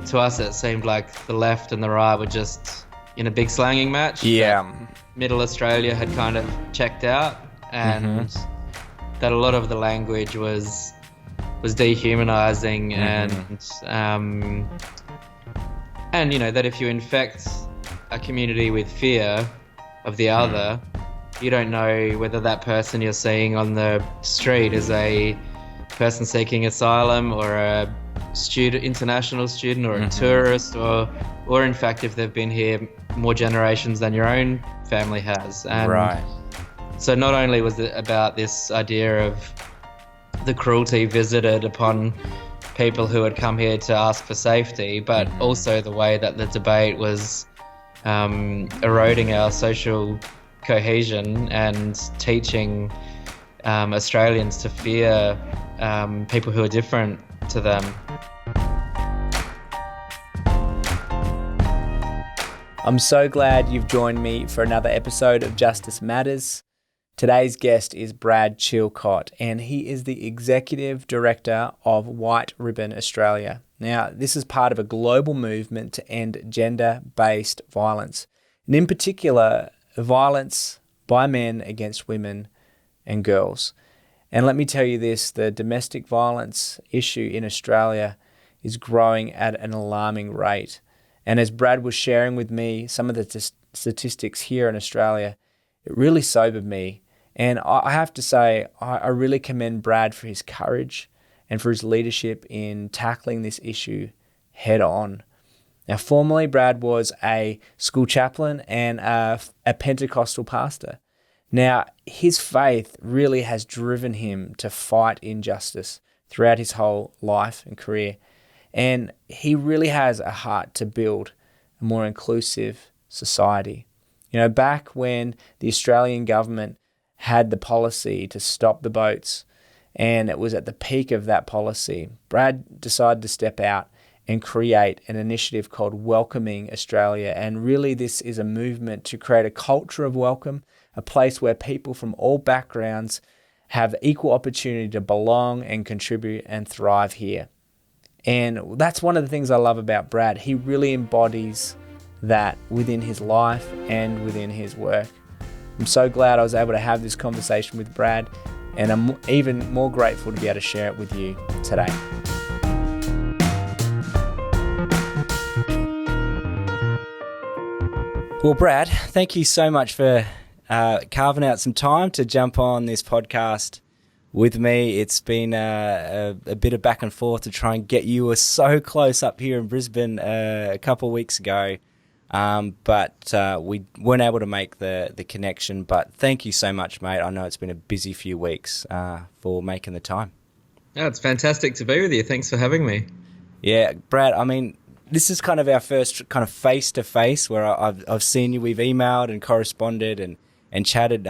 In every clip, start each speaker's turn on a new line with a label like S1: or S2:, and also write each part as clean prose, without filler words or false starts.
S1: to us it seemed like the left and the right were just in a big slanging match.
S2: Yeah.
S1: Middle Australia had kind of checked out, and that a lot of the language was dehumanizing, and you know that if you infect a community with fear of the other, you don't know whether that person you're seeing on the street is a person seeking asylum or a international student or a tourist, or in fact if they've been here more generations than your own family has. And so not only was it about this idea of the cruelty visited upon people who had come here to ask for safety, but also the way that the debate was eroding our social cohesion and teaching Australians to fear people who are different to them.
S2: I'm so glad you've joined me for another episode of Justice Matters. Today's guest is Brad Chilcott, and he is the Executive Director of White Ribbon Australia. Now, this is part of a global movement to end gender-based violence, and in particular, violence by men against women and girls. And let me tell you this, the domestic violence issue in Australia is growing at an alarming rate. And as Brad was sharing with me some of the statistics here in Australia, it really sobered me. And I have to say, I really commend Brad for his courage and for his leadership in tackling this issue head on. Now, formerly, Brad was a school chaplain and a Pentecostal pastor. Now, his faith really has driven him to fight injustice throughout his whole life and career. And he really has a heart to build a more inclusive society. You know, back when the Australian government had the policy to stop the boats, and it was at the peak of that policy, Brad decided to step out and create an initiative called Welcoming Australia. And really this is a movement to create a culture of welcome, a place where people from all backgrounds have equal opportunity to belong and contribute and thrive here. And that's one of the things I love about Brad. He really embodies that within his life and within his work. I'm so glad I was able to have this conversation with Brad, and I'm even more grateful to be able to share it with you today. Well, Brad, thank you so much for carving out some time to jump on this podcast with me. It's been a bit of back and forth to try and get you. Were so close up here in Brisbane a couple of weeks ago, but we weren't able to make the connection. But thank you so much, mate. I know it's been a busy few weeks for making the time.
S1: Yeah, it's fantastic to be with you. Thanks for having me.
S2: Yeah, Brad, I mean, this is kind of our first kind of face-to-face where I've seen you. We've emailed and corresponded and chatted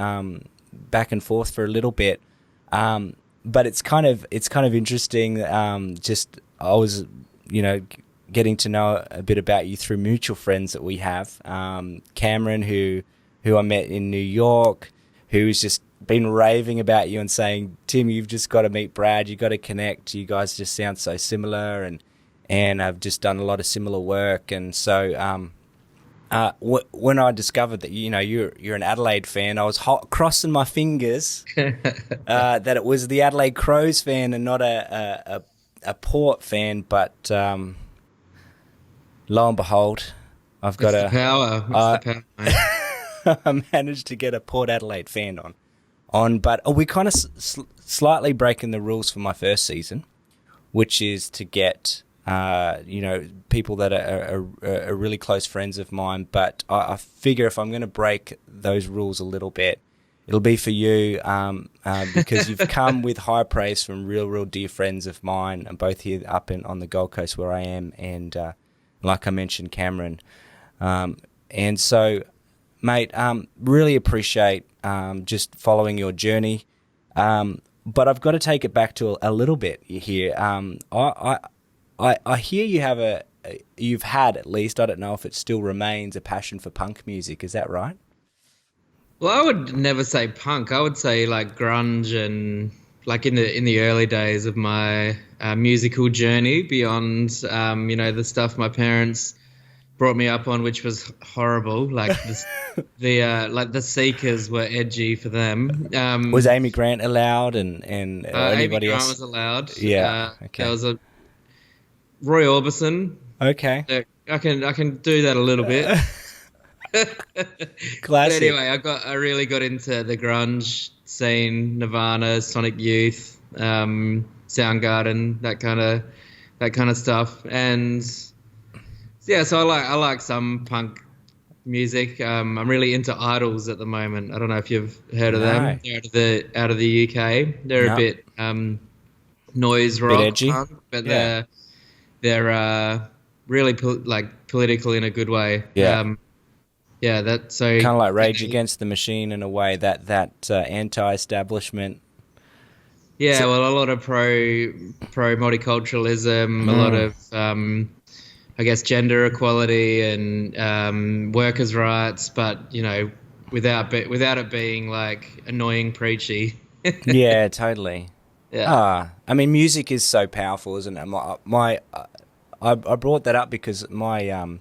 S2: back and forth for a little bit. But it's kind of interesting. Just I was, getting to know a bit about you through mutual friends that we have. Cameron, who I met in New York, who's just been raving about you and saying, Tim, you've just got to meet Brad. You got to connect. You guys just sound so similar, and I've just done a lot of similar work. And so, when I discovered that you're an Adelaide fan, I was crossing my fingers that it was the Adelaide Crows fan and not a Port fan. But lo and behold, I've got
S1: the power. The power,
S2: I managed to get a Port Adelaide fan on. But we kind of slightly breaking the rules for my first season, which is to get people that are really close friends of mine. But I figure if I'm going to break those rules a little bit, it'll be for you, because you've come with high praise from real dear friends of mine, and both here up on the Gold Coast where I am, and like I mentioned, Cameron. And so, mate, really appreciate just following your journey. But I've got to take it back to a little bit here. I hear you've had at least, I don't know if it still remains, a passion for punk music. Is that right?
S1: Well, I would never say punk. I would say like grunge and like in the early days of my musical journey, beyond the stuff my parents brought me up on, which was horrible. Like the Seekers were edgy for them.
S2: Was Amy Grant allowed and or
S1: Amy
S2: anybody
S1: Grant
S2: else?
S1: was allowed.
S2: Yeah.
S1: There
S2: Okay.
S1: was a Roy Orbison.
S2: Okay.
S1: I can do that a little bit. But
S2: Classic.
S1: anyway, I really got into the grunge scene, Nirvana, Sonic Youth, Soundgarden, that kind of stuff. And yeah, so I like some punk music. I'm really into Idols at the moment. I don't know if you've heard of
S2: No.
S1: them. They're out of the UK. They're a
S2: No.
S1: bit noise
S2: Bit
S1: rock
S2: edgy.
S1: punk, but
S2: Yeah.
S1: they're really political in a good way.
S2: Yeah.
S1: Yeah, that so
S2: Kind of like Rage Against the Machine in a way, that anti-establishment.
S1: yeah,
S2: So,
S1: well, a lot of pro multiculturalism, a lot of I guess gender equality and workers' rights, but without it being like annoying preachy.
S2: yeah, totally.
S1: Yeah.
S2: I mean, music is so powerful, isn't it? I brought that up because my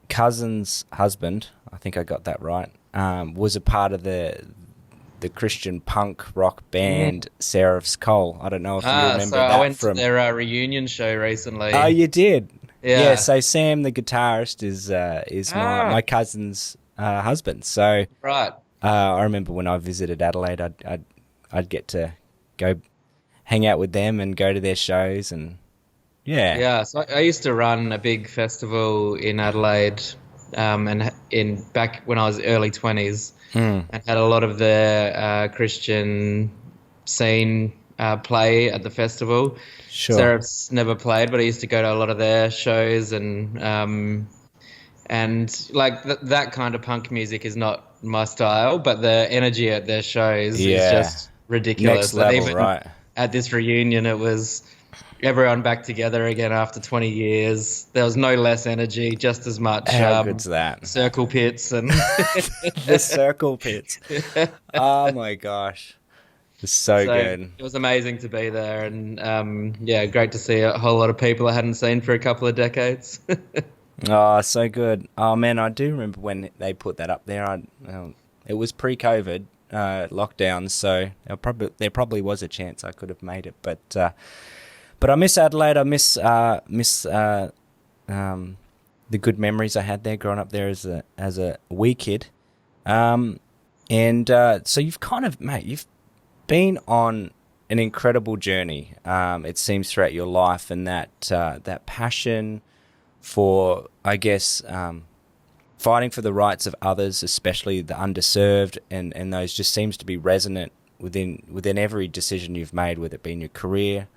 S2: cousin's husband, I think I got that right, was a part of the Christian punk rock band Seraph's Cole. I don't know if you remember
S1: So
S2: that
S1: I went
S2: from.
S1: to their reunion show recently.
S2: Oh, you did. Yeah.
S1: Yeah.
S2: So Sam, the guitarist, is my cousin's husband. So
S1: Right.
S2: I remember when I visited Adelaide, I'd get to go hang out with them and go to their shows and yeah.
S1: Yeah, so I used to run a big festival in Adelaide, and in back when I was early 20s, and had a lot of the Christian scene play at the festival.
S2: Sure.
S1: Seraph's never played, but I used to go to a lot of their shows, and like that kind of punk music is not my style, but the energy at their shows is just ridiculous.
S2: Next level,
S1: and even
S2: right?
S1: at this reunion, it was everyone back together again after 20 years. There was no less energy, just as much.
S2: How good's that?
S1: Circle pits and
S2: The circle pits. Oh my gosh. It's so good.
S1: it was amazing to be there, and yeah, great to see a whole lot of people I hadn't seen for a couple of decades.
S2: Oh, so good. Oh man, I do remember when they put that up there. It was pre-COVID lockdown, so there probably was a chance I could have made it, but I miss Adelaide. I miss the good memories I had there growing up there as a wee kid. So you've kind of, mate, you've been on an incredible journey. It seems throughout your life, and that passion for, I guess, fighting for the rights of others, especially the underserved, and those just seems to be resonant within every decision you've made, whether it be in your career,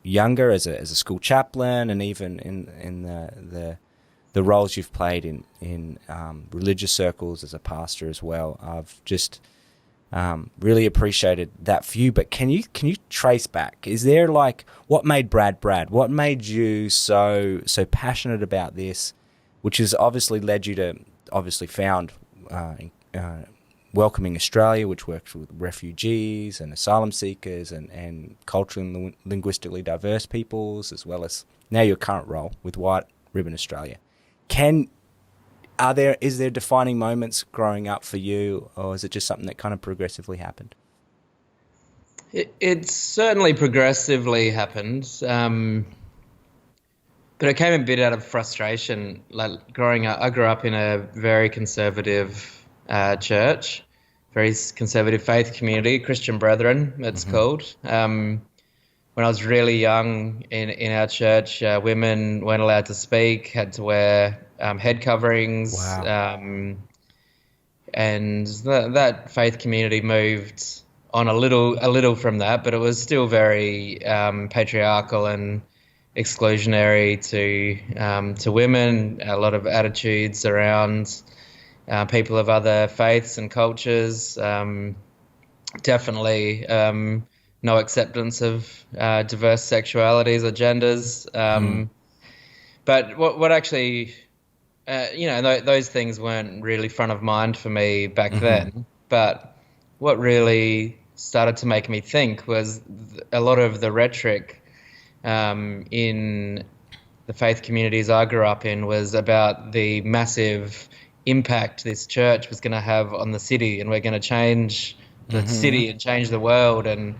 S2: younger as a school chaplain, and even in the roles you've played in religious circles as a pastor as well. I've just really appreciated that for you. But can you trace back? Is there like what made Brad? What made you so passionate about this, which has obviously led you to found Welcoming Australia, which works with refugees and asylum seekers and culturally and linguistically diverse peoples, as well as now your current role with White Ribbon Australia. Is there defining moments growing up for you, or is it just something that kind of progressively happened?
S1: It certainly progressively happened, but it came a bit out of frustration. Like growing up, I grew up in a very conservative church, very conservative faith community, Christian Brethren, it's called. When I was really young in our church, women weren't allowed to speak, had to wear head coverings.
S2: Wow.
S1: And that faith community moved on a little from that, but it was still very patriarchal and exclusionary to women. A lot of attitudes around people of other faiths and cultures. Definitely no acceptance of diverse sexualities or genders. But what actually, those things weren't really front of mind for me back then. But what really started to make me think was a lot of the rhetoric in the faith communities I grew up in was about the massive impact this church was going to have on the city, and we're going to change the city and change the world and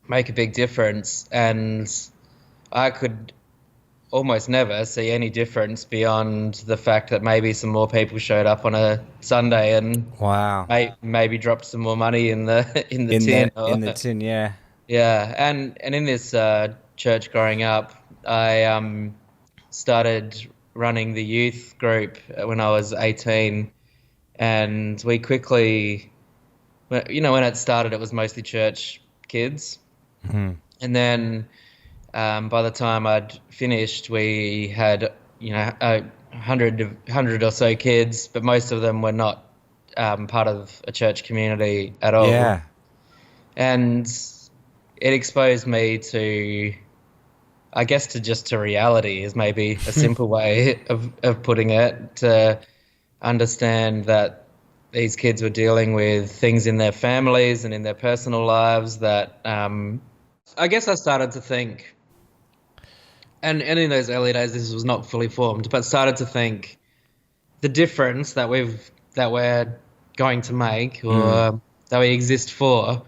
S1: make a big difference. And I could almost never see any difference beyond the fact that maybe some more people showed up on a Sunday and
S2: Wow.
S1: maybe dropped some more money in the
S2: In the tin, yeah.
S1: Yeah, and in this church growing up, I started running the youth group when I was 18, and we quickly, when it started, it was mostly church kids, and then by the time I'd finished, we had a hundred or so kids, but most of them were not part of a church community at all.
S2: Yeah.
S1: And it exposed me to, I guess, to reality is maybe a simple way of putting it, to understand that these kids were dealing with things in their families and in their personal lives that I guess I started to think, and in those early days this was not fully formed, but started to think the difference that we're going to make, or that we exist for,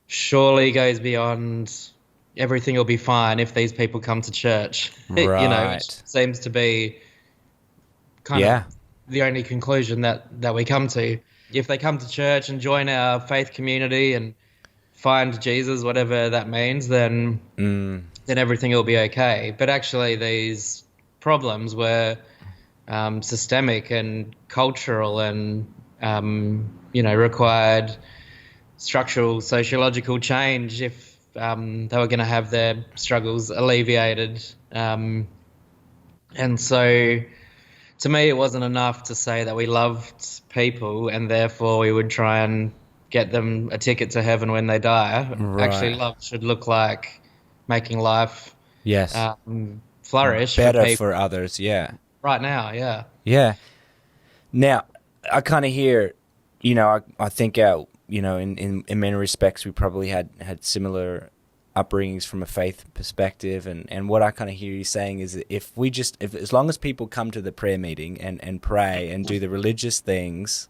S1: surely goes beyond everything will be fine if these people come to church.
S2: Right.
S1: Which seems to be kind of the only conclusion that we come to. If they come to church and join our faith community and find Jesus, whatever that means, then everything will be okay. But actually these problems were systemic and cultural and, required structural sociological change if they were going to have their struggles alleviated. And so to me, it wasn't enough to say that we loved people and therefore we would try and get them a ticket to heaven when they die.
S2: Right.
S1: Actually, love should look like making life flourish
S2: better for others. Yeah.
S1: Right now, yeah.
S2: Yeah. Now, I kind of hear, I think in many respects we probably had similar upbringings from a faith perspective, and what I kind of hear you saying is that if as long as people come to the prayer meeting and pray and do the religious things,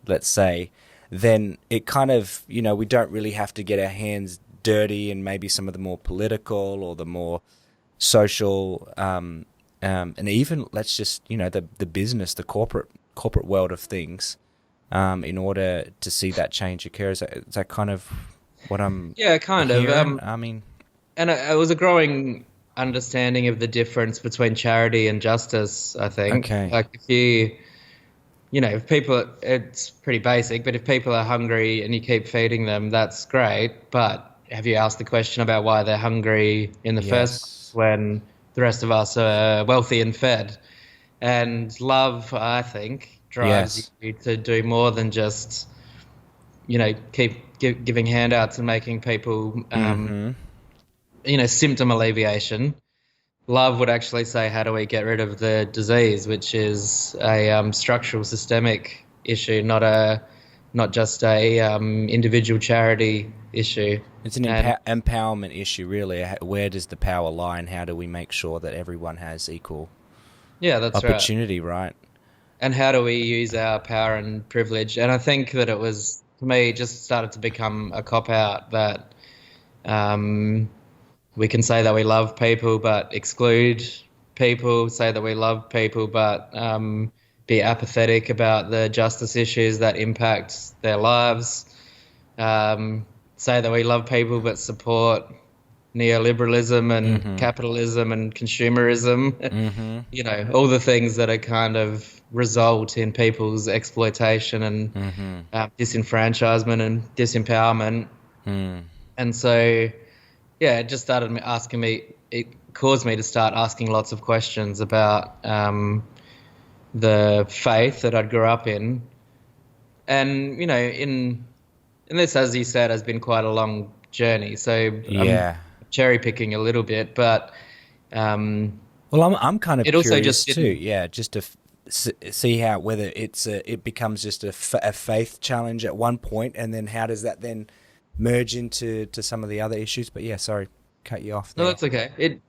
S2: let's say, then it kind of, we don't really have to get our hands dirty in maybe some of the more political or the more social, and even let's just, the business, the corporate world of things, in order to see that change occur. Is that kind of what I'm
S1: kind
S2: hearing?
S1: of.
S2: I mean,
S1: and it was a growing understanding of the difference between charity and justice, I think.
S2: Okay.
S1: Like if people, it's pretty basic, but if people are hungry and you keep feeding them, that's great. But have you asked the question about why they're hungry in the first place when the rest of us are wealthy and fed? And love, I think, drives you to do more than just, keep giving handouts and making people, symptom alleviation. Love would actually say, how do we get rid of the disease, which is a structural, systemic issue, not just a individual charity issue.
S2: It's an empowerment issue, really. Where does the power lie, and how do we make sure that everyone has equal opportunity, right?
S1: And how do we use our power and privilege? And I think that it was, for me, just started to become a cop-out that we can say that we love people but exclude people, say that we love people but be apathetic about the justice issues that impact their lives, say that we love people but support neoliberalism and capitalism and consumerism, all the things that are kind of result in people's exploitation and disenfranchisement and disempowerment. And so, it just started asking me, it caused me to start asking lots of questions about the faith that I'd grew up in. And, in this, as you said, has been quite a long journey. So I'm cherry picking a little bit, but
S2: well, I'm kind of curious too. Yeah, just to see how whether it becomes just a faith challenge at one point, and then how does that then merge into some of the other issues? But yeah, sorry, cut you off
S1: No,
S2: there.
S1: that's okay.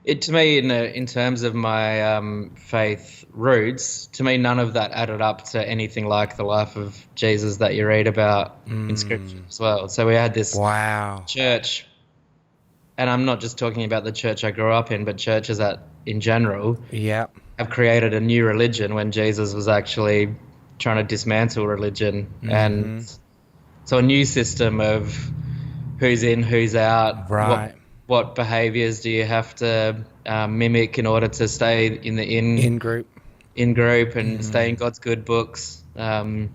S1: It to me, in terms of my faith roots, to me, none of that added up to anything like the life of Jesus that you read about in Scripture as well. So we had this
S2: Wow.
S1: church, and I'm not just talking about the church I grew up in, but churches that, in general,
S2: Yeah.
S1: have created a new religion when Jesus was actually trying to dismantle religion. And so a new system of who's in, who's out,
S2: Right.
S1: what behaviors do you have to mimic in order to stay in the
S2: In group.
S1: in group and stay in God's good books. And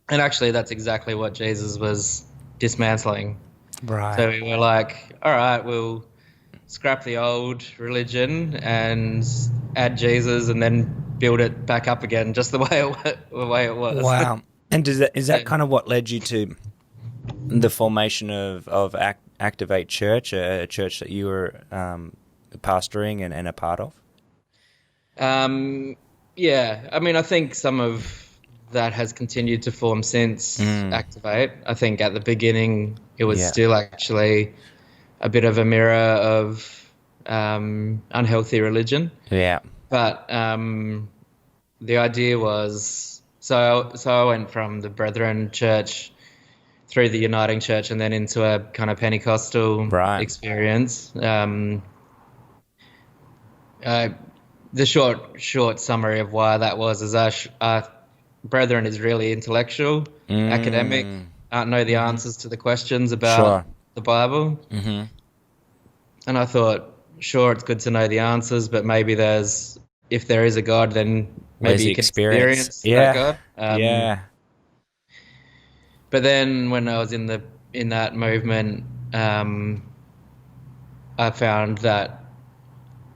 S1: actually, that's exactly what Jesus was dismantling.
S2: Right.
S1: So we were like, all right, we'll scrap the old religion and add Jesus and then build it back up again just the way it was.
S2: Wow. And is that kind of what led you to the formation of Activate Church, a church that you were pastoring and a part of?
S1: Yeah, I mean, I think some of that has continued to form since Activate. I think at the beginning it was still actually a bit of a mirror of unhealthy religion.
S2: Yeah.
S1: But the idea was, so I went from the Brethren Church through the Uniting Church and then into a kind of Pentecostal experience. The short summary of why that was is our Brethren is really intellectual, academic, know the answers to the questions about the Bible. And I thought, sure, it's good to know the answers, but maybe if there is a God, then maybe you can experience that God.
S2: Yeah.
S1: But then when I was in that movement, I found that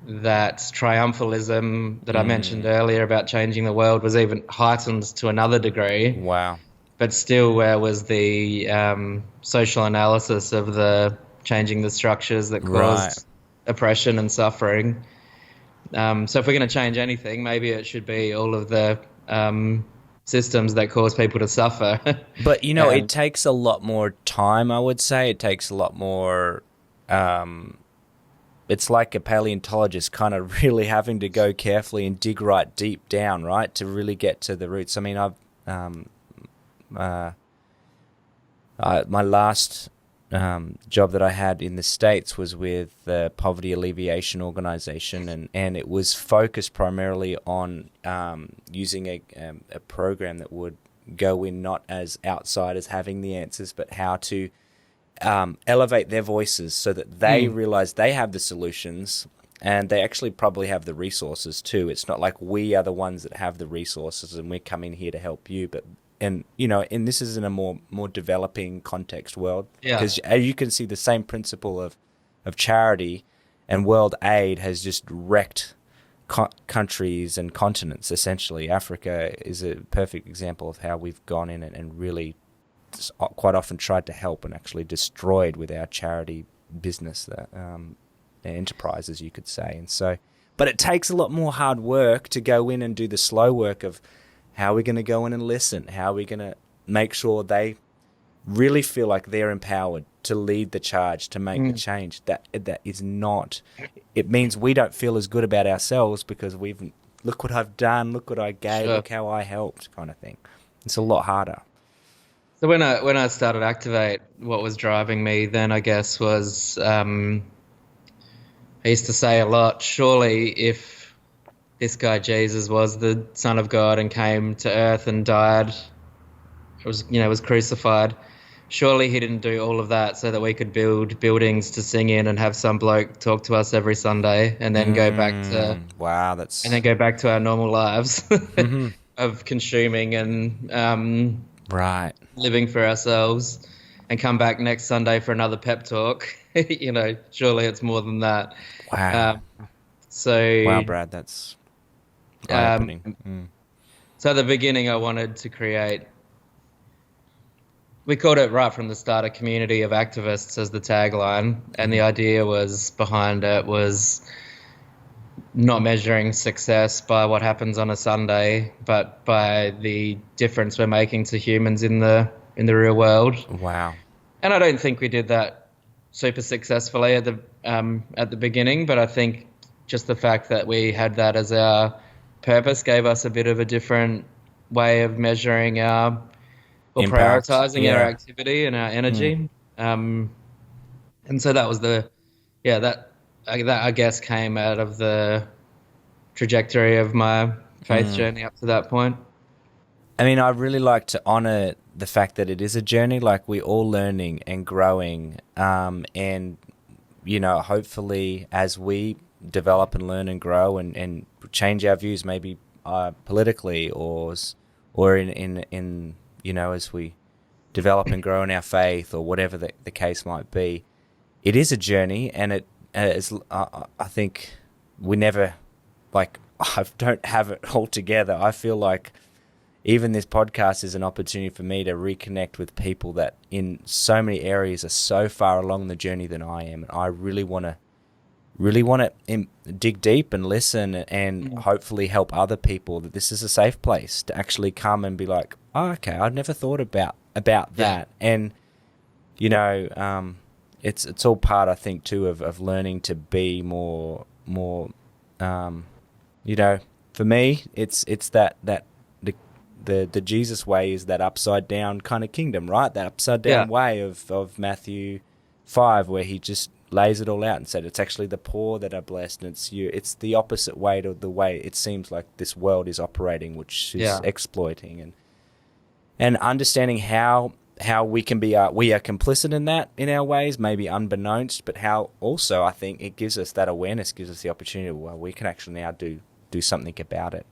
S1: triumphalism that I mentioned earlier about changing the world was even heightened to another degree.
S2: Wow.
S1: But still, where was the social analysis of the changing the structures that caused oppression and suffering? So if we're going to change anything, maybe it should be all of the systems that cause people to suffer.
S2: But, it takes a lot more time, I would say. It takes a lot more... it's like a paleontologist kind of really having to go carefully and dig right deep down, right, to really get to the roots. I mean, my last job that I had in the States was with the Poverty Alleviation Organization, and it was focused primarily on using a program that would go in not as outsiders having the answers, but how to elevate their voices so that they realize they have the solutions and they actually probably have the resources too. It's not like we are the ones that have the resources and we're coming here to help you, and this is in a more developing context world, because you can see the same principle of charity and world aid has just wrecked countries and continents. Essentially, Africa is a perfect example of how we've gone in and really quite often tried to help and actually destroyed with our charity business, enterprises, you could say. And so, but it takes a lot more hard work to go in and do the slow work of how are we going to go in and listen, how are we going to make sure they really feel like they're empowered to lead the charge, to make the change. That is not, it means we don't feel as good about ourselves because look what I've done, look what I gave, look how I helped, kind of thing. It's a lot harder.
S1: So when I started Activate, what was driving me then, I guess, was I used to say a lot, surely if this guy Jesus was the Son of God and came to earth and died, was crucified, surely he didn't do all of that so that we could build buildings to sing in and have some bloke talk to us every Sunday and then go back to our normal lives of consuming and living for ourselves, and come back next Sunday for another pep talk. Surely it's more than that.
S2: Wow. Wow, Brad, that's eye-opening.
S1: So at the beginning, I wanted to create, we called it right from the start, a community of activists as the tagline. And the idea behind it was not measuring success by what happens on a Sunday, but by the difference we're making to humans in the real world.
S2: Wow.
S1: And I don't think we did that super successfully at the beginning, but I think just the fact that we had that as our purpose gave us a bit of a different way of measuring our or
S2: Impact.
S1: prioritizing our
S2: Yeah.
S1: activity and our energy. And so that was that I guess came out of the trajectory of my faith journey up to that point.
S2: I mean, I really like to honor the fact that it is a journey. Like, we're all learning and growing, and hopefully, as we develop and learn and grow and change our views, maybe politically or in as we develop and grow in our faith or whatever the case might be, it is a journey, and it is. I think we never I don't have it all together. I feel like even this podcast is an opportunity for me to reconnect with people that in so many areas are so far along the journey than I am. And I really want to dig deep and listen and hopefully help other people that this is a safe place to actually come and be like, oh, okay, I'd never thought about that. And, it's all part, I think, too, of learning to be more, for me, it's that the Jesus way is that upside down kind of kingdom, right? That upside down way of Matthew 5, where he just lays it all out and said it's actually the poor that are blessed, and it's the opposite way to the way it seems like this world is operating, which is exploiting, and understanding how we can be we are complicit in that in our ways, maybe unbeknownst, but how also I think it gives us that awareness, gives us the opportunity, well, we can actually now do something about it.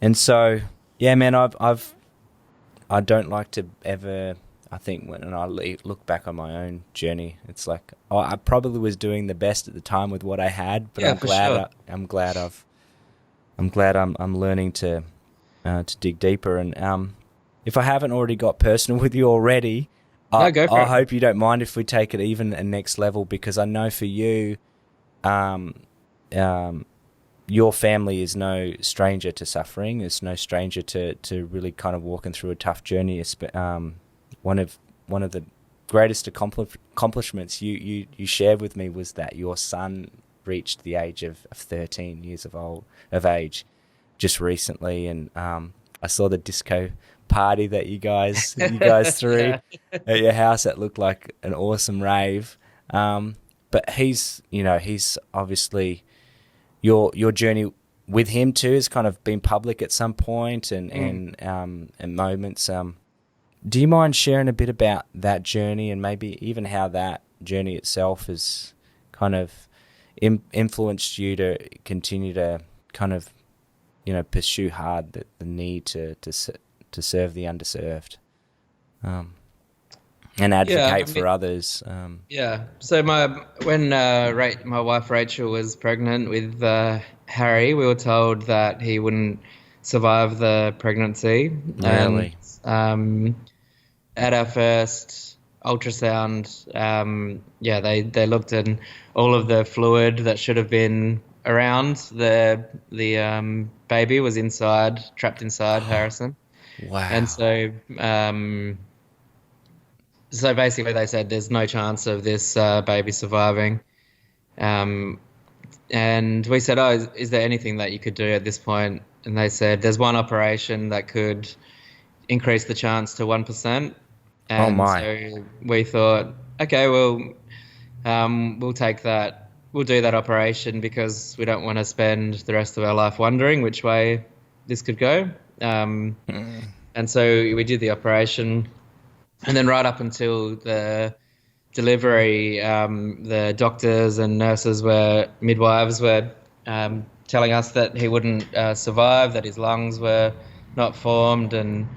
S2: And so, yeah, man, I don't like to ever. I think when I look back on my own journey, it's like I probably was doing the best at the time with what I had, but I'm glad I'm learning to dig deeper. And if I haven't already got personal with you already, I hope you don't mind if we take it even a next level, because I know for you, your family is no stranger to suffering. It's no stranger to really kind of walking through a tough journey. One of the greatest accomplishments you shared with me was that your son reached the age of 13 years of age just recently, and I saw the disco party that you guys threw at your house. That looked like an awesome rave. But he's obviously. Your journey with him too has kind of been public at some point and moments. Do you mind sharing a bit about that journey and maybe even how that journey itself has kind of influenced you to continue to kind of pursue hard the need to serve the underserved, and advocate for others?
S1: So when my wife Rachel was pregnant with Harry, we were told that he wouldn't survive the pregnancy.
S2: Really?
S1: And at our first ultrasound, they looked at all of the fluid that should have been around the baby was trapped inside Harrison.
S2: Wow.
S1: And so basically they said there's no chance of this baby surviving. And we said, is there anything that you could do at this point? And they said there's one operation that could increase the chance to 1%. And so we thought, okay, well, we'll take that. We'll do that operation because we don't want to spend the rest of our life wondering which way this could go. And so we did the operation. And then right up until the delivery, the doctors and midwives were telling us that he wouldn't survive, that his lungs were not formed, and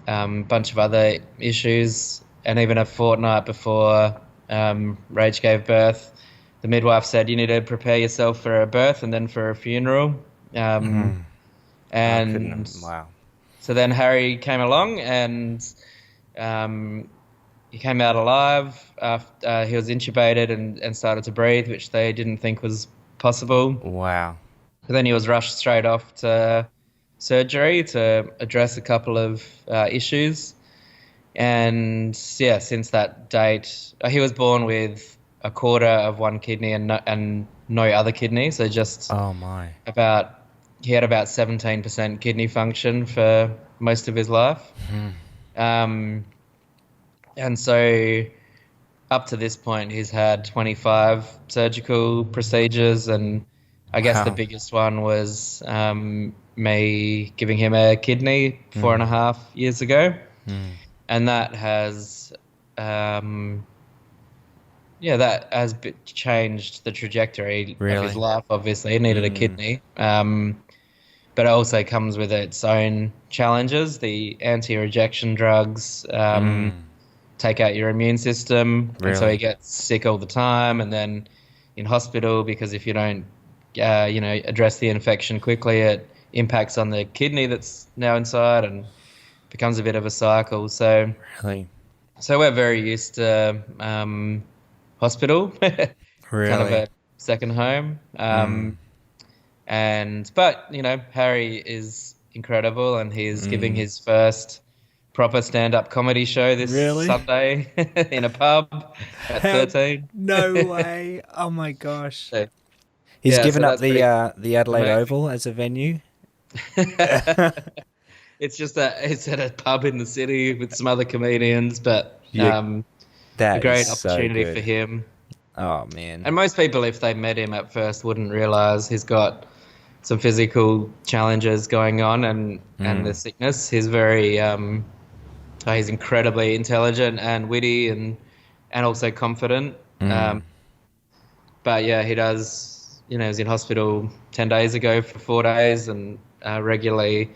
S1: a bunch of other issues. And even a fortnight before Rach gave birth, the midwife said, you need to prepare yourself for a birth and then for a funeral. And
S2: wow.
S1: So then Harry came along and he came out alive. He was intubated and started to breathe, which they didn't think was possible.
S2: Wow.
S1: But then he was rushed straight off to surgery to address a couple of issues. And yeah, since that date, he was born with a quarter of one kidney and no other kidney. So just
S2: Oh my.
S1: about, he had about 17% kidney function for most of his life. Um, and so up to this point, he's had 25 surgical procedures, and I guess the
S2: Wow.
S1: biggest one was me giving him a kidney 4.5 years ago. And that has, changed the trajectory of his
S2: Really?
S1: life. Obviously, he needed a kidney, but it also comes with its own challenges. The anti-rejection drugs take out your immune system, and so he
S2: Really?
S1: gets sick all the time, and then in hospital because if you don't, address the infection quickly, it impacts on the kidney that's now inside and becomes a bit of a cycle. So
S2: Really?
S1: we're very used to hospital, kind of
S2: Really?
S1: a second home. But Harry is incredible, and he's giving his first proper stand-up comedy show this
S2: Really?
S1: Sunday in a pub at
S2: How?
S1: 13.
S2: No way. Oh my gosh.
S1: So,
S2: He's
S1: yeah,
S2: given
S1: so
S2: up
S1: that's pretty
S2: the Adelaide
S1: amazing.
S2: Oval as a venue.
S1: It's just that it's at a pub in the city with some other comedians, but
S2: You,
S1: a
S2: that is
S1: great
S2: so
S1: opportunity for
S2: good.
S1: him.
S2: Oh man.
S1: And most people, if they met him at first, wouldn't realize he's got some physical challenges going on and the sickness. He's incredibly intelligent and witty and also confident. But yeah, he does. He was in hospital 10 days ago for 4 days and regularly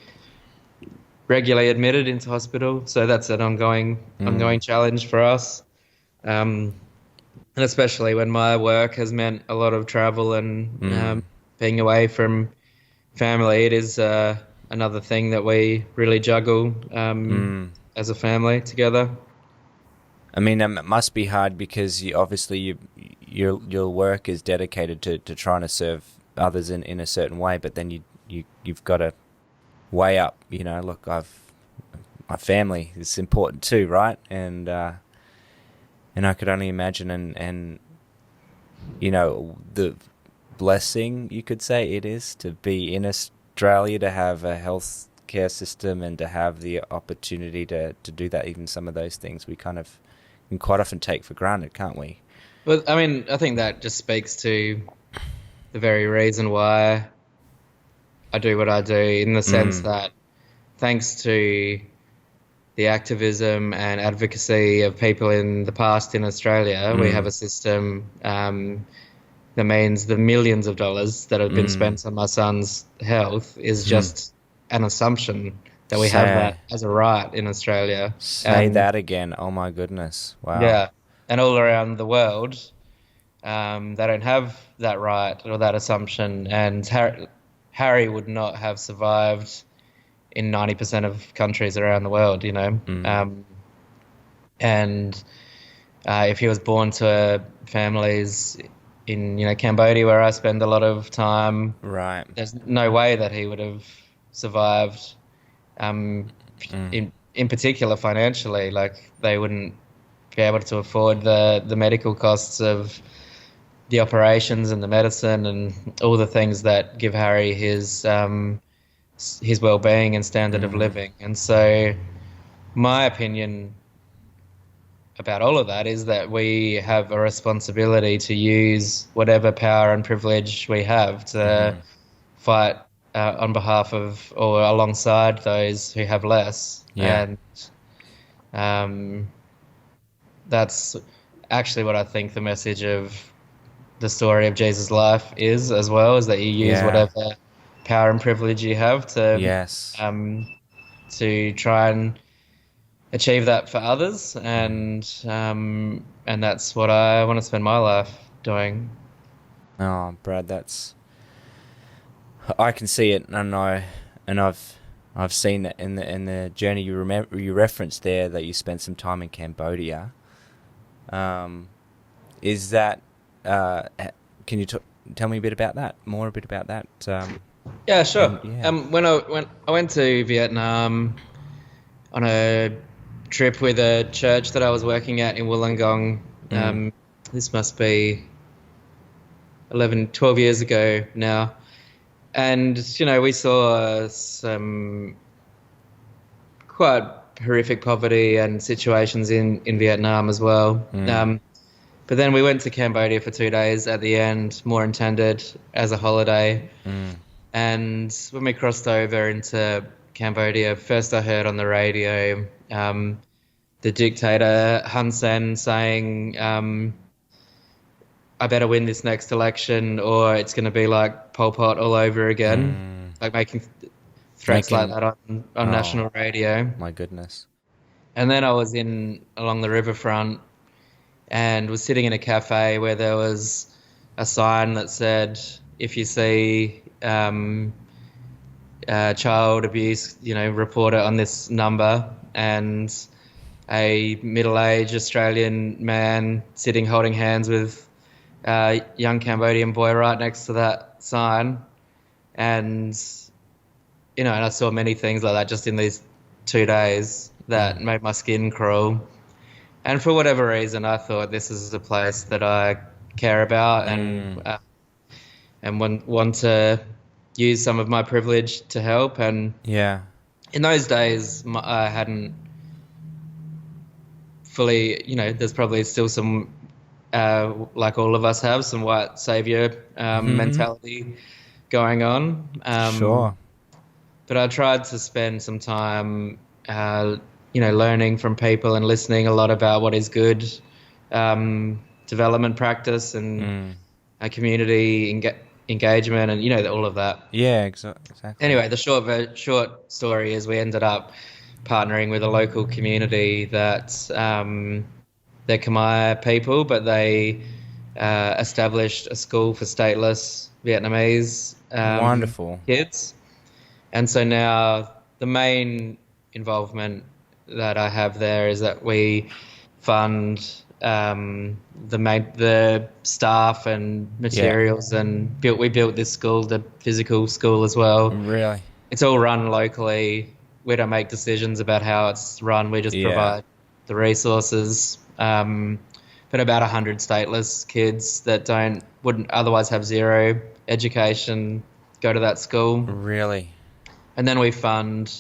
S1: admitted into hospital. So that's an ongoing challenge for us. And especially when my work has meant a lot of travel and being away from family, it is another thing that we really juggle as a family together.
S2: I mean, it must be hard because your work is dedicated to trying to serve others in a certain way, but then you've got to weigh up. Look, my family is important too, right? And I could only imagine and the blessing you could say it is to be in Australia, to have a health care system and to have the opportunity to do that. Even some of those things we kind of can quite often take for granted, can't we?
S1: But I mean, I think that just speaks to the very reason why I do what I do, in the sense that thanks to the activism and advocacy of people in the past in Australia, we have a system that means the millions of dollars that have been spent on my son's health is just an assumption that we have
S2: Say
S1: that as a right in Australia.
S2: say
S1: And
S2: that again. Oh my goodness! Wow.
S1: yeah, and all around the world, they don't have that right or that assumption. And Harry would not have survived in 90% of countries around the world, and if he was born to families in, Cambodia, where I spend a lot of time,
S2: Right.
S1: there's no way that he would have survived. In particular, financially, like they wouldn't be able to afford the medical costs of the operations and the medicine and all the things that give Harry his well-being and standard of living. And so my opinion about all of that is that we have a responsibility to use whatever power and privilege we have to fight on behalf of or alongside those who have less.
S2: Yeah.
S1: And that's actually what I think the message of the story of Jesus' life is as well, is that you use
S2: Yeah.
S1: whatever power and privilege you have
S2: Yes.
S1: to try and achieve that for others, and that's what I want to spend my life doing.
S2: Oh, Brad, I can see it, and I've seen that in the journey you referenced there, that you spent some time in Cambodia. Is that can you tell me a bit about that. More a bit about that.
S1: Yeah, sure.
S2: And yeah.
S1: When I went to Vietnam on a trip with a church that I was working at in Wollongong.
S2: Mm,
S1: This must be 11, 12 years ago now. And, we saw some quite horrific poverty and situations in Vietnam as well.
S2: mm,
S1: But then we went to Cambodia for 2 days at the end, more intended as a holiday.
S2: mm,
S1: And when we crossed over into Cambodia, first I heard on the radio the dictator Hun Sen saying, I better win this next election or it's going to be like Pol Pot all over again,
S2: mm.
S1: like making threats like
S2: Making,
S1: that on
S2: oh,
S1: national radio.
S2: my goodness.
S1: And then I was in along the riverfront and was sitting in a cafe where there was a sign that said, if you see child abuse, report it on this number. And a middle-aged Australian man sitting holding hands with a young Cambodian boy right next to that sign. And, and I saw many things like that just in these 2 days that made my skin crawl. And for whatever reason, I thought this is a place that I care about and want to use some of my privilege to help. And
S2: Yeah.
S1: in those days, I hadn't fully, there's probably still some, like all of us have, some white savior mentality going on.
S2: Sure.
S1: But I tried to spend some time, learning from people and listening a lot about what is good development practice and community engagement and, all of that.
S2: Yeah, exactly.
S1: Anyway, the short story is we ended up partnering with a local community that they're Khmer people, but they established a school for stateless Vietnamese
S2: Wonderful.
S1: kids. And so now the main involvement that I have there is that we fund the staff and materials and we built this school, the physical school as well.
S2: Really?
S1: It's all run locally. We don't make decisions about how it's run. We just provide the resources. But about 100 stateless kids that wouldn't otherwise have zero education go to that school.
S2: Really?
S1: And then we fund,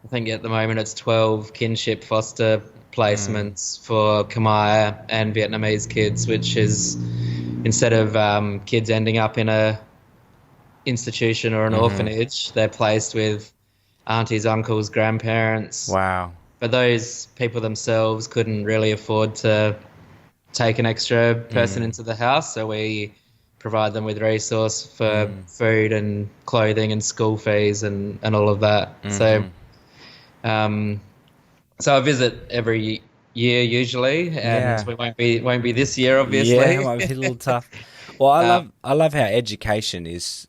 S1: I think at the moment it's 12 kinship foster placements for Khmer and Vietnamese kids, which is instead of kids ending up in a institution or an orphanage, they're placed with aunties, uncles, grandparents.
S2: Wow.
S1: But those people themselves couldn't really afford to take an extra person into the house, so we provide them with resource for food and clothing and school fees and all of that. So I visit every year usually, and we won't be this year, obviously.
S2: Yeah, it might be a little tough. Well, I love how education is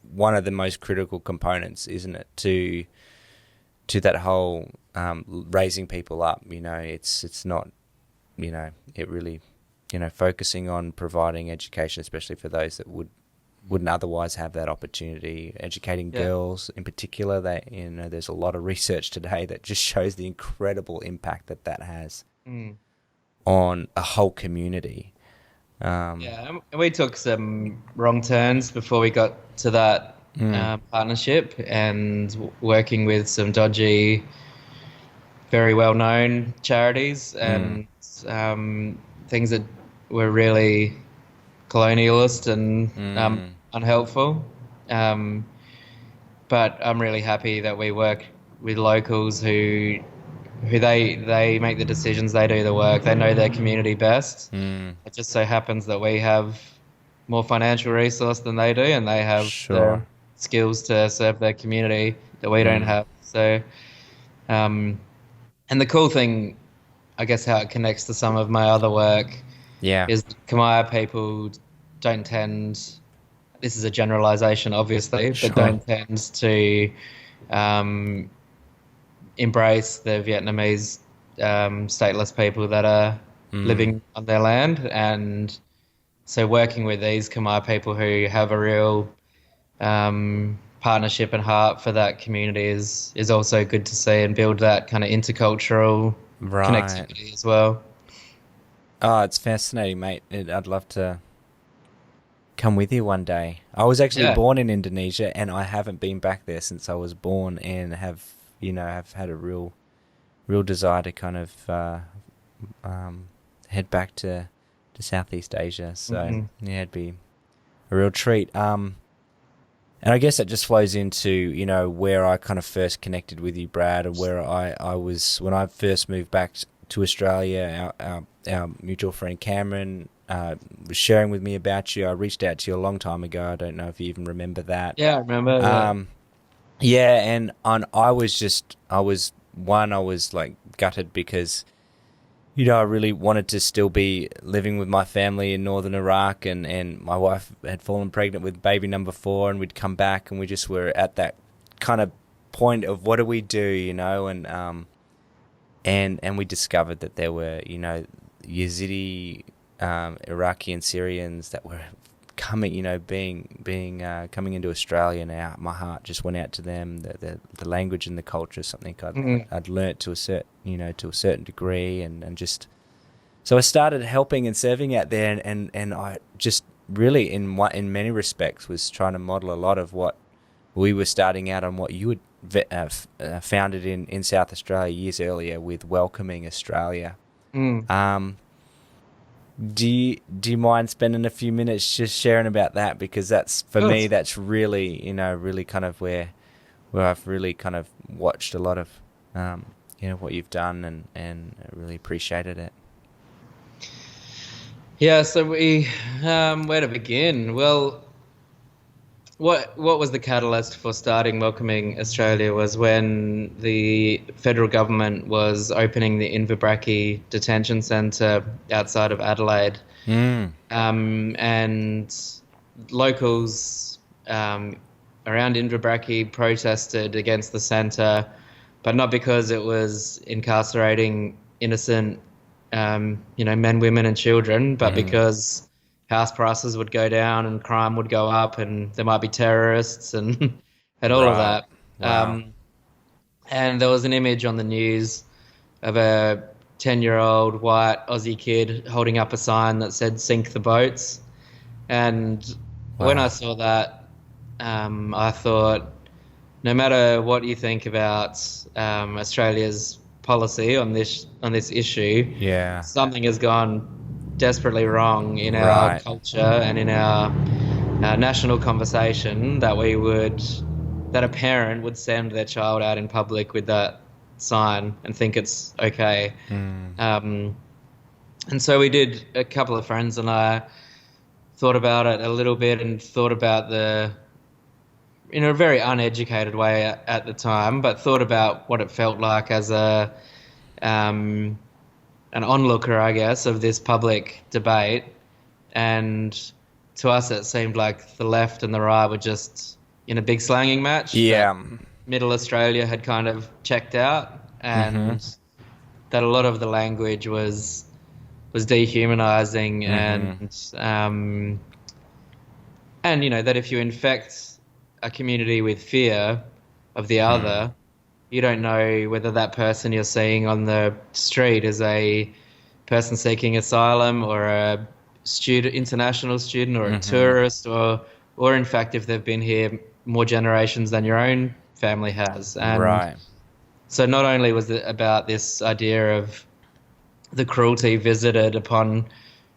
S2: one of the most critical components, isn't it, to that whole raising people up. It's not, it really, focusing on providing education, especially for those that wouldn't otherwise have that opportunity. Educating girls in particular, there's a lot of research today that just shows the incredible impact that has on a whole community.
S1: And we took some wrong turns before we got to that partnership, and working with some dodgy, very well-known charities and things that were really colonialist and unhelpful. But I'm really happy that we work with locals who they make the decisions, they do the work, they know their community best. It just so happens that we have more financial resource than they do, and they have the skills to serve their community that we don't have. So, and the cool thing, I guess, how it connects to some of my other work is Khmer people don't tend, this is a generalization obviously, but don't tend to embrace the Vietnamese stateless people that are living on their land. And so working with these Khmer people who have a real partnership and heart for that community is also good to see and build that kind of intercultural
S2: Right.
S1: connectivity as well.
S2: Oh, it's fascinating, mate. I'd love to come with you one day. I was actually
S1: Yeah.
S2: born in Indonesia, and I haven't been back there since I was born, and have had a real desire to kind of head back to Southeast Asia. So
S1: Hmm.
S2: yeah, it'd be a real treat. And I guess that just flows into, where I kind of first connected with you, Brad, and where I was when I first moved back to Australia. Our mutual friend Cameron was sharing with me about you. I reached out to you a long time ago. I don't know if you even remember that.
S1: Yeah, I remember. Yeah.
S2: Um, yeah, and I was like gutted because I really wanted to still be living with my family in northern Iraq, and my wife had fallen pregnant with baby number 4, and we'd come back, and we just were at that kind of point of what do we do, and we discovered that there were, Yazidi, Iraqi and Syrians that were coming, coming into Australia now. My heart just went out to them. The language and the culture is something
S1: Mhm.
S2: I'd learnt to a certain degree, and just so I started helping and serving out there, and I just really in many respects was trying to model a lot of what we were starting out on, what you had founded in South Australia years earlier with Welcoming Australia.
S1: Mm.
S2: Um, do you mind spending a few minutes just sharing about that? Because that's, for me,
S1: Good.
S2: that's really, really kind of where I've really kind of watched a lot of, what you've done, and I really appreciated it.
S1: Yeah, so where to begin? Well, what was the catalyst for starting Welcoming Australia was when the federal government was opening the Inverbrackie detention centre outside of Adelaide,
S2: Mm.
S1: and locals around Inverbrackie protested against the centre, but not because it was incarcerating innocent, men, women, and children, but
S2: Mm-hmm.
S1: because house prices would go down and crime would go up, and there might be terrorists and and all of
S2: Right.
S1: that.
S2: Wow.
S1: Um, and there was an image on the news of a 10-year-old white Aussie kid holding up a sign that said "Sink the boats." And when I
S2: Wow.
S1: saw that, I thought, no matter what you think about Australia's policy on this issue,
S2: Yeah.
S1: something has gone desperately wrong in our
S2: Right.
S1: culture and in our national conversation that a parent would send their child out in public with that sign and think it's okay.
S2: Mm.
S1: Um, and so we did, a couple of friends and I thought about it a little bit and thought about in a very uneducated way at the time, but thought about what it felt like as um, an onlooker, I guess, of this public debate. And to us, it seemed like the left and the right were just in a big slanging match, that
S2: Yeah.
S1: middle Australia had kind of checked out,
S2: Mm-hmm.
S1: and that a lot of the language was dehumanizing,
S2: Mm-hmm.
S1: and that if you infect a community with fear of the
S2: Mm.
S1: other, you don't know whether that person you're seeing on the street is a person seeking asylum or a international student or a
S2: Mm-hmm.
S1: tourist, or in fact if they've been here more generations than your own family has. And
S2: Right.
S1: so not only was it about this idea of the cruelty visited upon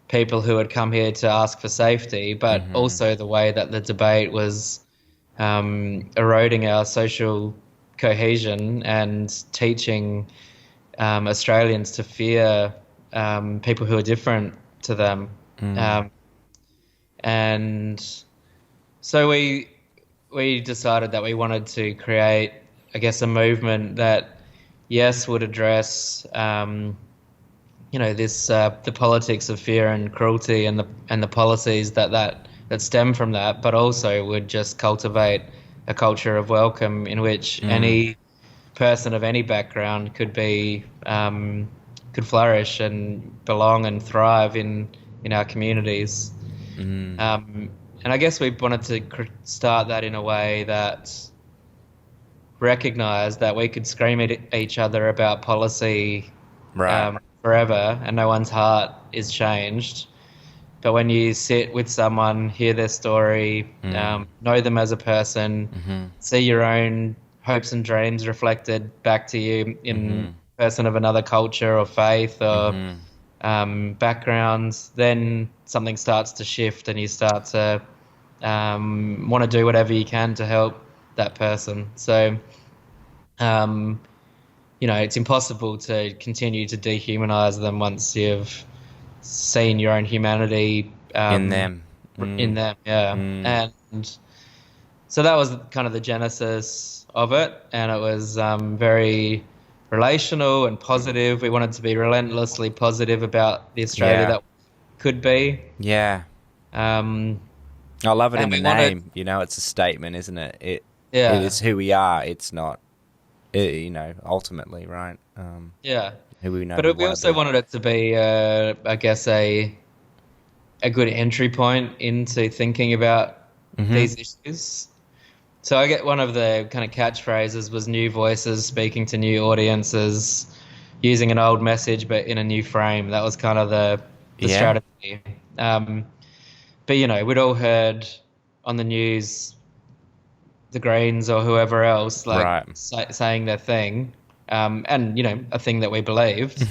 S1: people who had come here to ask for safety, but
S2: Mm-hmm.
S1: also the way that the debate was eroding our social cohesion and teaching Australians to fear people who are different to them.
S2: Mm.
S1: Um, and so we decided that we wanted to create, I guess, a movement that, yes, would address this the politics of fear and cruelty and the policies that stem from that, but also would just cultivate a culture of welcome in which
S2: Mm.
S1: any person of any background could flourish and belong and thrive in our communities. And I guess we wanted to start that in a way that recognized that we could scream at each other about policy
S2: Right.
S1: forever and no one's heart is changed. But when you sit with someone, hear their story, know them as a person, see your own hopes and dreams reflected back to you in person of another culture or faith or backgrounds, then something starts to shift and you start to want to do whatever you can to help that person. So, it's impossible to continue to dehumanize them once you've seen your own humanity
S2: In them.
S1: in them. Yeah. And so that was kind of the genesis of it. And it was very relational and positive. We wanted to be relentlessly positive about the Australia
S2: Yeah.
S1: that could be.
S2: Yeah.
S1: Um,
S2: I love it in
S1: and
S2: the
S1: we wanted,
S2: name. It's a statement, isn't it? It
S1: yeah,
S2: is who we are. It's not, ultimately, right?
S1: yeah.
S2: Who we know we
S1: But we
S2: want to
S1: also
S2: be.
S1: wanted it to be, I guess, a good entry point into thinking about these issues. So I get one of the kind of catchphrases was new voices speaking to new audiences, using an old message but in a new frame. That was kind of the
S2: Yeah.
S1: strategy. But we'd all heard on the news the Greens or whoever else
S2: Right.
S1: saying their thing, and a thing that we believed,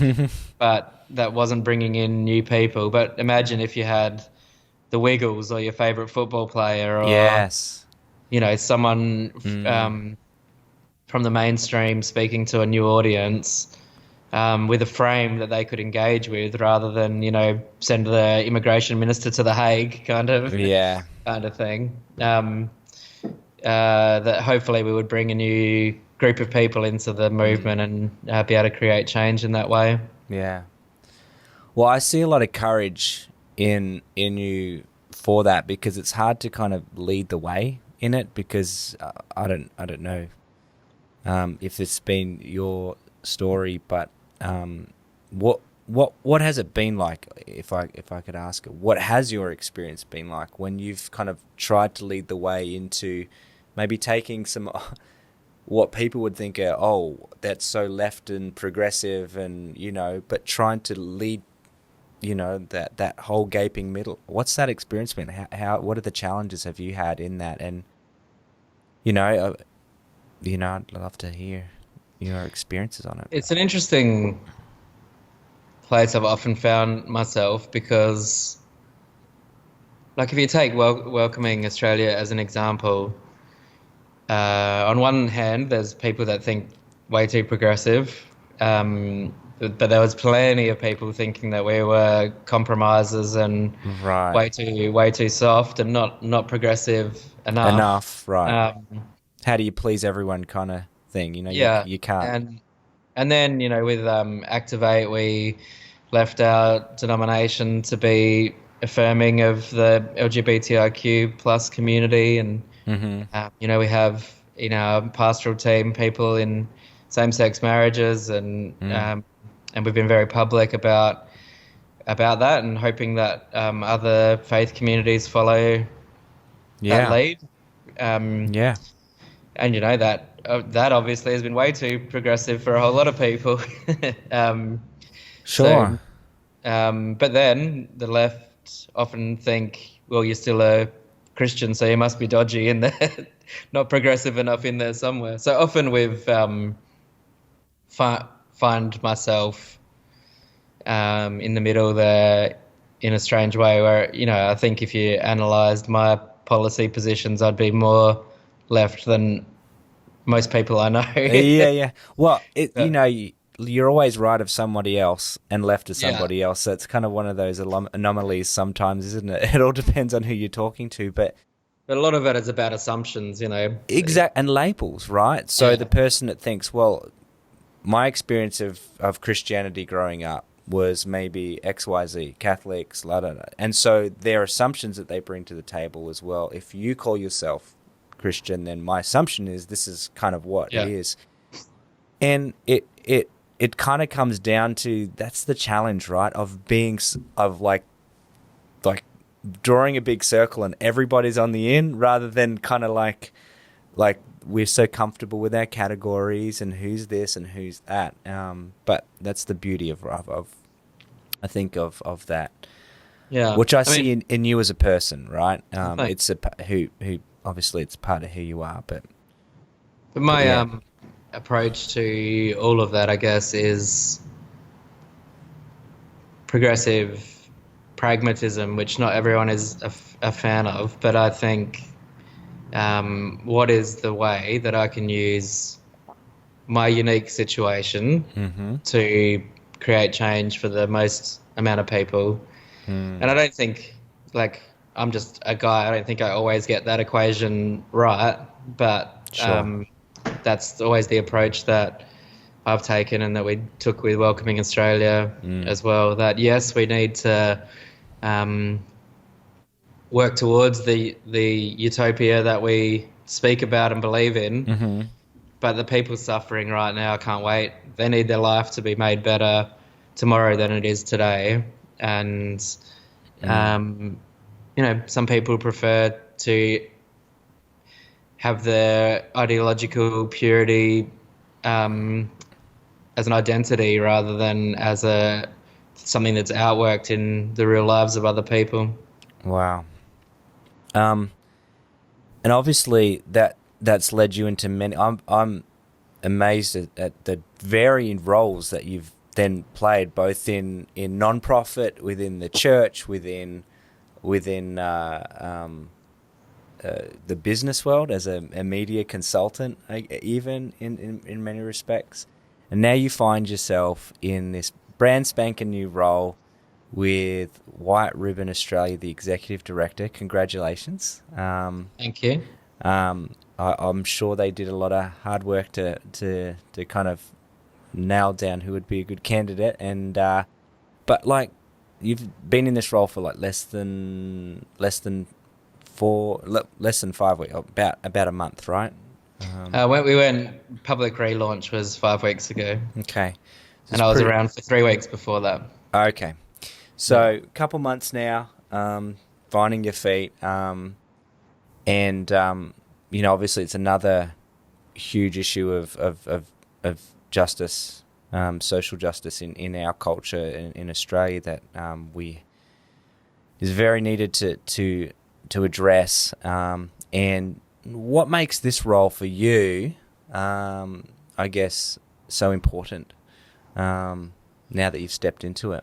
S1: but that wasn't bringing in new people. But imagine if you had the Wiggles or your favorite football player or
S2: Yes.
S1: someone from the mainstream speaking to a new audience with a frame that they could engage with, rather than send the immigration minister to the Hague kind of
S2: Yeah.
S1: kind of thing. That hopefully we would bring a new group of people into the movement and be able to create change in that way.
S2: Yeah. Well, I see a lot of courage in you for that, because it's hard to kind of lead the way in it, because I don't know if it's been your story, but what has it been like, if I could ask it? What has your experience been like when you've kind of tried to lead the way into maybe taking some what people would think are, that's so left and progressive, and but trying to lead that whole gaping middle? What's that experience been? How what are the challenges have you had in that? And I'd love to hear your experiences on it.
S1: It's an interesting place I've often found myself, because like if you take welcoming Australia as an example, on one hand there's people that think way too progressive, but there was plenty of people thinking that we were compromisers and
S2: Right.
S1: way too soft and not progressive enough.
S2: Right. How do you please everyone kind of thing?
S1: Yeah,
S2: You can't.
S1: and then with Activate, we left our denomination to be affirming of the LGBTIQ plus community, and we have in our pastoral team people in same-sex marriages, and we've been very public about that, and hoping that other faith communities follow that
S2: Yeah.
S1: lead.
S2: Yeah.
S1: And that obviously has been way too progressive for a whole lot of people.
S2: Sure.
S1: But then the left often think, well, you're still a Christian, so you must be dodgy in there, not progressive enough in there somewhere. So often we've find myself in the middle there in a strange way, where I think if you analysed my policy positions, I'd be more left than most people I know.
S2: Yeah. Well,
S1: But,
S2: you're always right of somebody else and left of
S1: yeah.
S2: somebody else. So it's kind of one of those anomalies sometimes, isn't it? It all depends on who you're talking to, but
S1: a lot of it is about assumptions,
S2: exact, and labels, right? So
S1: Yeah.
S2: the person that thinks, well, my experience of Christianity growing up was maybe XYZ, Catholics, la da da. And so their assumptions that they bring to the table as well. If you call yourself Christian, then my assumption is this is kind of what it is. And it kind of comes down to, that's the challenge, right? Of being, of like drawing a big circle and everybody's on the in, rather than kind of like we're so comfortable with our categories and who's this and who's that. But that's the beauty of I think of that,
S1: Yeah,
S2: which I
S1: mean,
S2: see in you as a person, right?
S1: thanks.
S2: It's who obviously it's part of who you are, but
S1: my
S2: yeah.
S1: approach to all of that, I guess, is progressive pragmatism, which not everyone is a fan of. But I think, what is the way that I can use my unique situation to create change for the most amount of people? And I don't think, like, I'm just a guy. I don't think I always get that equation right, but
S2: Sure.
S1: that's always the approach that I've taken and that we took with Welcoming Australia as well. That yes, we need to work towards the utopia that we speak about and believe in. But the people suffering right now can't wait. They need their life to be made better tomorrow than it is today. And some people prefer to have their ideological purity as an identity rather than as something that's outworked in the real lives of other people.
S2: Wow. And obviously that's led you into many. I'm amazed at the varying roles that you've then played, both in non-profit, within the church, within the business world as a media consultant, even in many respects. And now you find yourself in this brand spanking new role with White Ribbon Australia, the executive director. Congratulations.
S1: Thank you.
S2: I'm sure they did a lot of hard work to kind of nail down who would be a good candidate. And but like, you've been in this role for like less than 5 weeks, about a month, right?
S1: When we went public relaunch was 5 weeks ago.
S2: Okay. So
S1: and I was around for 3 weeks before that.
S2: Okay. So a couple months now, finding your feet, and obviously it's another huge issue of justice, social justice in our culture in Australia that is very needed to address. And what makes this role for you, I guess, so important now that you've stepped into it?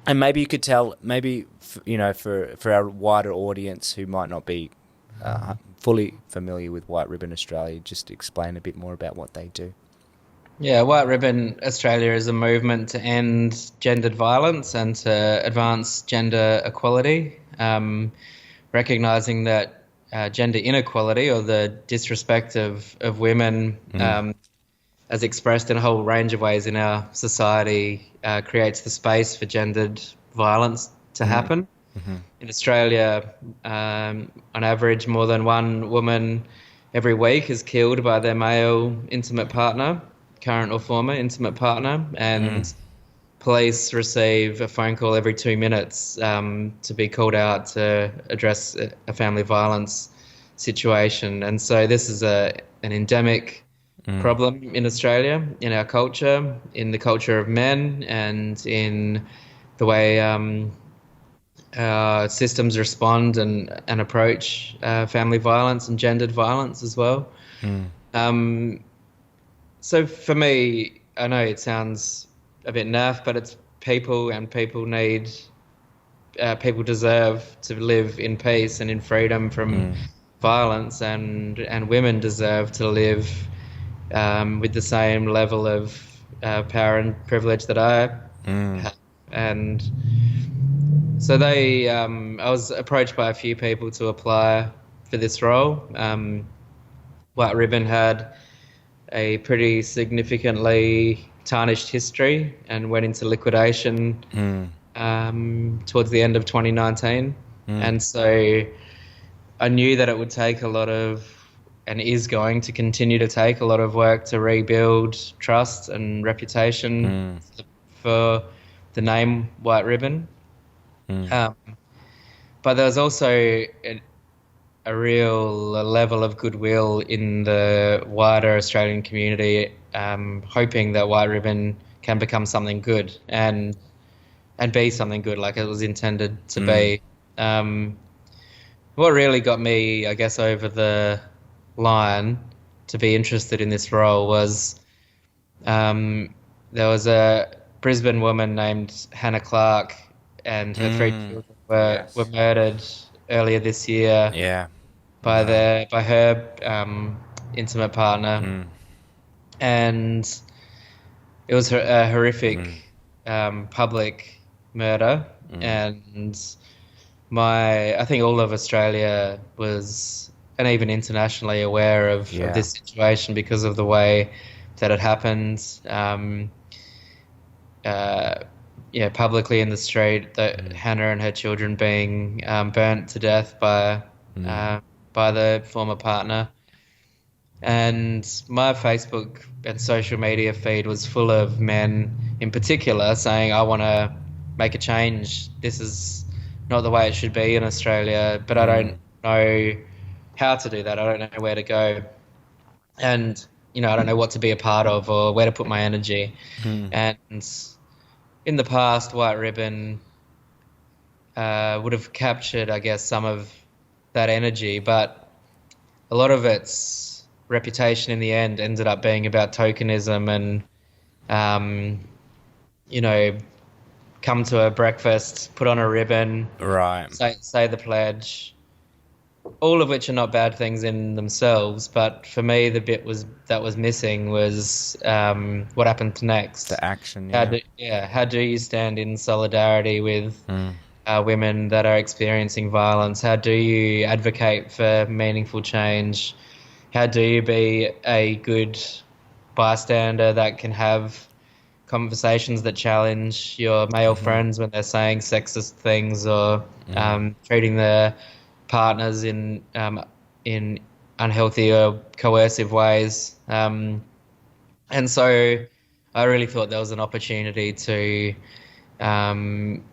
S2: And maybe you could tell, for our wider audience who might not be fully familiar with White Ribbon Australia, just explain a bit more about what they do.
S1: Yeah, White Ribbon Australia is a movement to end gendered violence and to advance gender equality, recognising that gender inequality, or the disrespect of women, as expressed in a whole range of ways in our society, creates the space for gendered violence to happen. In Australia, on average, more than one woman every week is killed by their male intimate partner, current or former intimate partner, and police receive a phone call every 2 minutes to be called out to address a family violence situation. And so this is an endemic problem in Australia, in our culture, in the culture of men, and in the way systems respond and approach family violence and gendered violence as well. So for me, I know it sounds a bit naff, but it's people, and people deserve to live in peace and in freedom from violence, and women deserve to live with the same level of power and privilege that I have. And so I was approached by a few people to apply for this role. White Ribbon had a pretty significantly tarnished history and went into liquidation towards the end of 2019. And so I knew that it would take a lot of, and is going to continue to take a lot of work to rebuild trust and reputation for the name White Ribbon. but there was also a real level of goodwill in the wider Australian community, hoping that White Ribbon can become something good and be something good like it was intended to be. Um, what really got me, I guess, over the line to be interested in this role was um, there was a Brisbane woman named Hannah Clark, and her three children were
S2: Yes.
S1: murdered earlier this year
S2: Yeah.
S1: by
S2: No.
S1: her intimate partner, and it was a horrific public murder, and I think all of Australia was, and even internationally, aware of
S2: Yeah.
S1: this situation because of the way that it happened. Uh, yeah, publicly in the street, that Hannah and her children being burnt to death by the former partner. And my Facebook and social media feed was full of men in particular saying, I want to make a change. This is not the way it should be in Australia, but I don't know how to do that. I don't know where to go. And, I don't know what to be a part of or where to put my energy. And in the past, White Ribbon would have captured, I guess, some of that energy, but a lot of its reputation in the end ended up being about tokenism and, um, come to a breakfast, put on a ribbon,
S2: Right.
S1: say the pledge, all of which are not bad things in themselves. But for me, the bit that was missing was what happened next.
S2: The action. Yeah.
S1: How do you stand in solidarity with women that are experiencing violence? How do you advocate for meaningful change? How do you be a good bystander that can have conversations that challenge your male friends when they're saying sexist things or treating their partners in unhealthy or coercive ways? And so I really thought there was an opportunity um,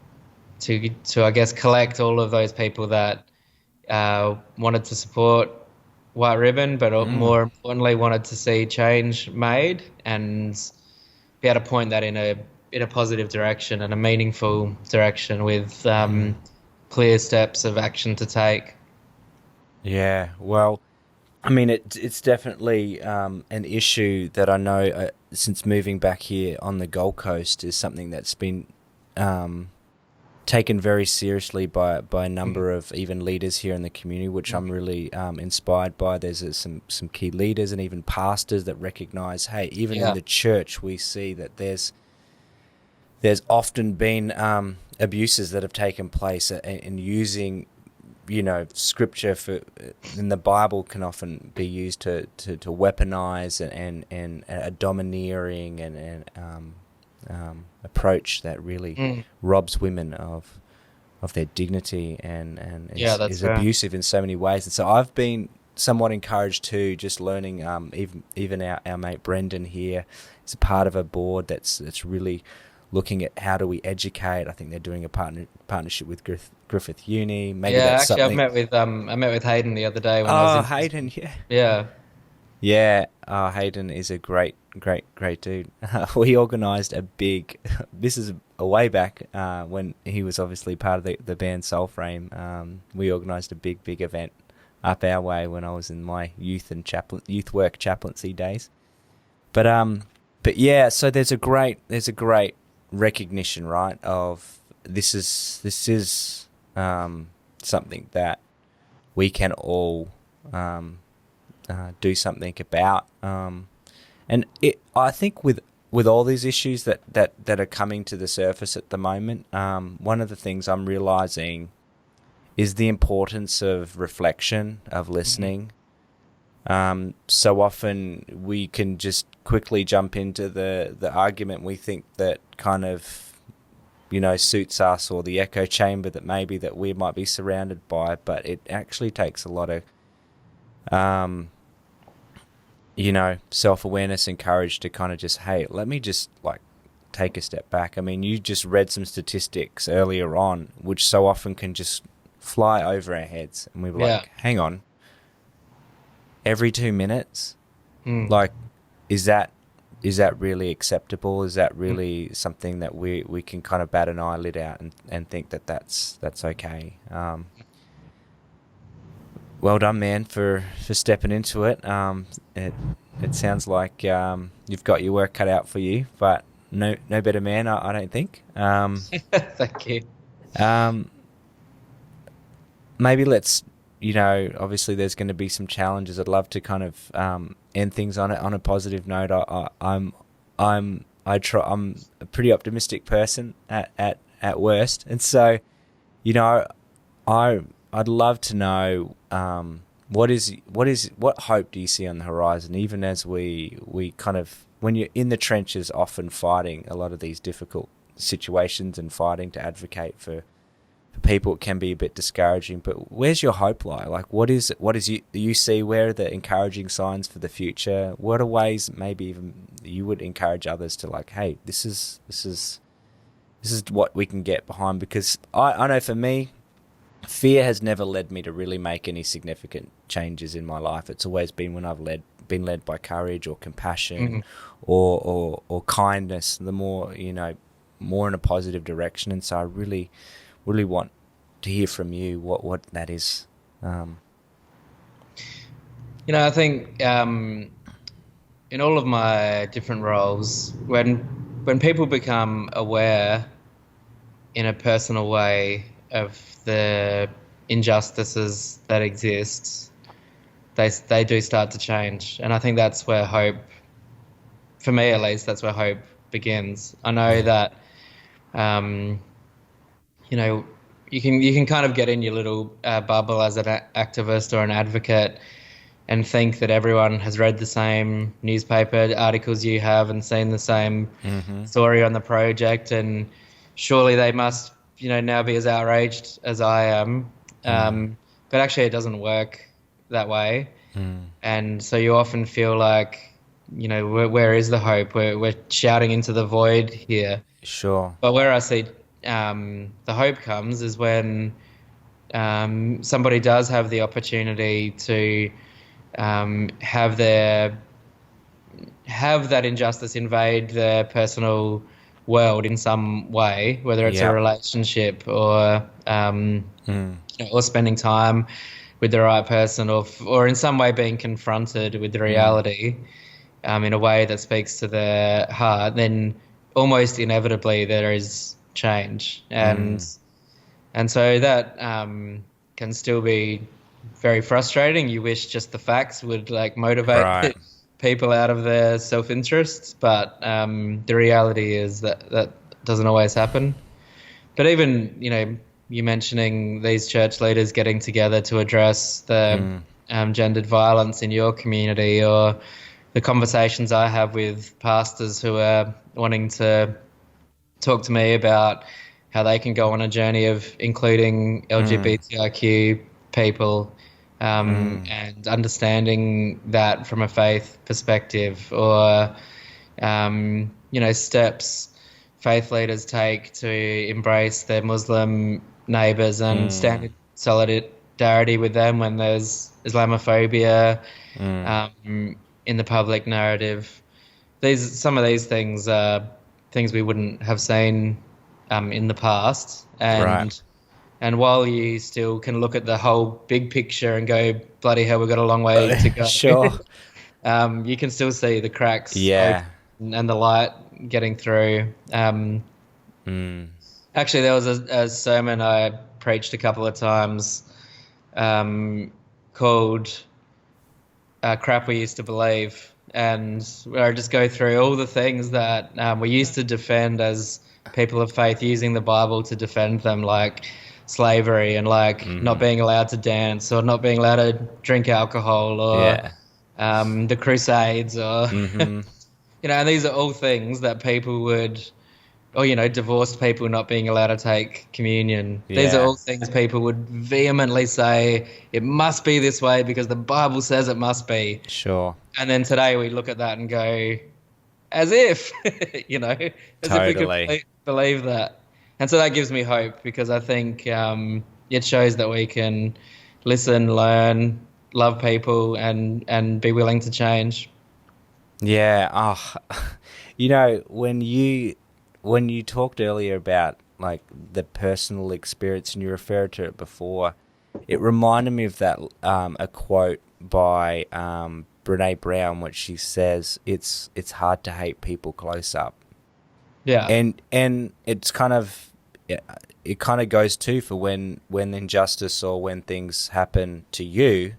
S1: to I guess collect all of those people that wanted to support White Ribbon, but more importantly wanted to see change made and be able to point that in a positive direction and a meaningful direction with clear steps of action to take.
S2: Yeah. Well, I mean, it's definitely an issue that I know since moving back here on the Gold Coast is something that's been taken very seriously by a number of even leaders here in the community, which I'm really inspired by. There's some key leaders and even pastors that recognize, hey, even in the church, we see that there's often been abuses that have taken place, and using scripture in the Bible can often be used to weaponize and a domineering and approach that really robs women of their dignity and is abusive in so many ways. And so I've been somewhat encouraged too, just learning. Even our mate Brendan here is a part of a board that's really looking at how do we educate. I think they're doing a partnership with Griffith Uni. Maybe that's
S1: actually,
S2: something.
S1: I met with Hayden the other day when I was in.
S2: Hayden,
S1: Yeah.
S2: Yeah, Hayden is a great dude. We organised a big, this is a way back when he was obviously part of the band Soulframe. We organised a big event up our way when I was in my youth work chaplaincy days. But yeah, so there's a great recognition, right, of this is something that we can all do something about, and I think with all these issues that are coming to the surface at the moment, one of the things I'm realizing is the importance of reflection, of listening. So often we can just quickly jump into the argument we think that kind of suits us, or the echo chamber that we might be surrounded by, but it actually takes a lot of self-awareness and courage to kind of just, hey, let me just take a step back. I mean, you just read some statistics earlier on, which so often can just fly over our heads, and we were
S1: Yeah.
S2: like, hang on, every 2 minutes,
S1: Mm.
S2: like, is that really acceptable? Is that really something that we can kind of bat an eyelid at and think that that's okay? Well done, man, for stepping into it. It sounds like you've got your work cut out for you, but no better man, I don't think.
S1: Thank you.
S2: Maybe let's, obviously there's going to be some challenges. I'd love to kind of end things on a positive note. I'm a pretty optimistic person at worst, and so I'd love to know what hope do you see on the horizon, even as we kind of, when you're in the trenches, often fighting a lot of these difficult situations and fighting to advocate for people, it can be a bit discouraging. But where's your hope lie? Like, what is you see? Where are the encouraging signs for the future? What are ways maybe even you would encourage others to, like, hey, this is what we can get behind? Because I know for me, fear has never led me to really make any significant changes in my life. It's always been when I've been led by courage or compassion or kindness, the more in a positive direction. And so I really want to hear from you what that is.
S1: I think in all of my different roles, when people become aware in a personal way of the injustices that exist, they do start to change. And I think that's where hope, for me at least, that's where hope begins. I know that you can kind of get in your little bubble as an activist or an advocate and think that everyone has read the same newspaper articles you have and seen the same story on the project, and surely they must now be as outraged as I am. But actually it doesn't work that way. And so you often feel like, where is the hope? We're shouting into the void here.
S2: Sure.
S1: But where I see the hope comes is when somebody does have the opportunity to have that injustice invade their personal world in some way, whether it's a relationship or or spending time with the right person, or in some way being confronted with the reality in a way that speaks to their heart, then almost inevitably there is change. And so that can still be very frustrating. You wish just the facts would motivate people out of their self-interest, but the reality is that doesn't always happen. But even you mentioning these church leaders getting together to address the gendered violence in your community, or the conversations I have with pastors who are wanting to talk to me about how they can go on a journey of including LGBTIQ people, and understanding that from a faith perspective, or steps faith leaders take to embrace their Muslim neighbours and stand in solidarity with them when there's Islamophobia in the public narrative. Some of these things are things we wouldn't have seen in the past, and while you still can look at the whole big picture and go, bloody hell, we've got a long way to go.
S2: Sure.
S1: You can still see the cracks and the light getting through. Actually, there was a sermon I preached a couple of times called Crap We Used to Believe, and where I just go through all the things that we used to defend as people of faith, using the Bible to defend them, like slavery and not being allowed to dance, or not being allowed to drink alcohol, or the Crusades, or and these are all things that people would, or divorced people not being allowed to take communion. These are all things people would vehemently say it must be this way because the Bible says it must be.
S2: Sure.
S1: And then today we look at that and go, as if as if we could believe that. And so that gives me hope, because I think it shows that we can listen, learn, love people, and be willing to change.
S2: Yeah. When you talked earlier about like the personal experience and you referred to it before, it reminded me of that a quote by Brene Brown, which she says it's hard to hate people close up.
S1: Yeah.
S2: And it's kind of it kind of goes too for when injustice or when things happen to you,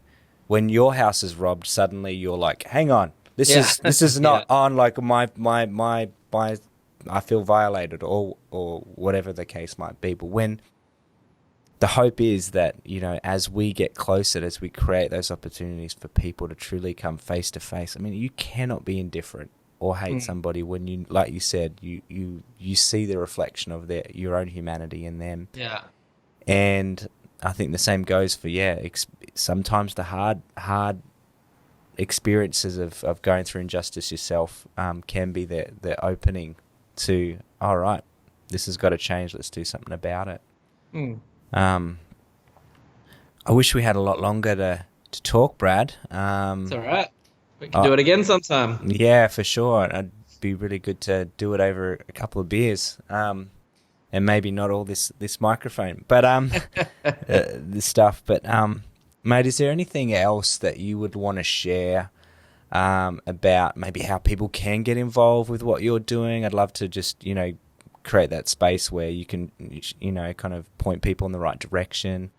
S2: when your house is robbed, suddenly you're like, hang on, this is not on like my I feel violated or whatever the case might be. But when the hope is that, as we get closer, as we create those opportunities for people to truly come face to face, I mean, you cannot be indifferent or hate somebody when you, like you said, you see the reflection of your own humanity in them.
S1: Yeah.
S2: And I think the same goes for, sometimes the hard experiences of going through injustice yourself can be the opening to, all right, this has got to change, let's do something about it. I wish we had a lot longer to talk, Brad.
S1: It's all right. We can do it again sometime. Yeah,
S2: for sure. It'd be really good to do it over a couple of beers, and maybe not all this microphone, but this stuff. But mate, is there anything else that you would want to share about maybe how people can get involved with what you're doing? I'd love to just create that space where you can kind of point people in the right direction.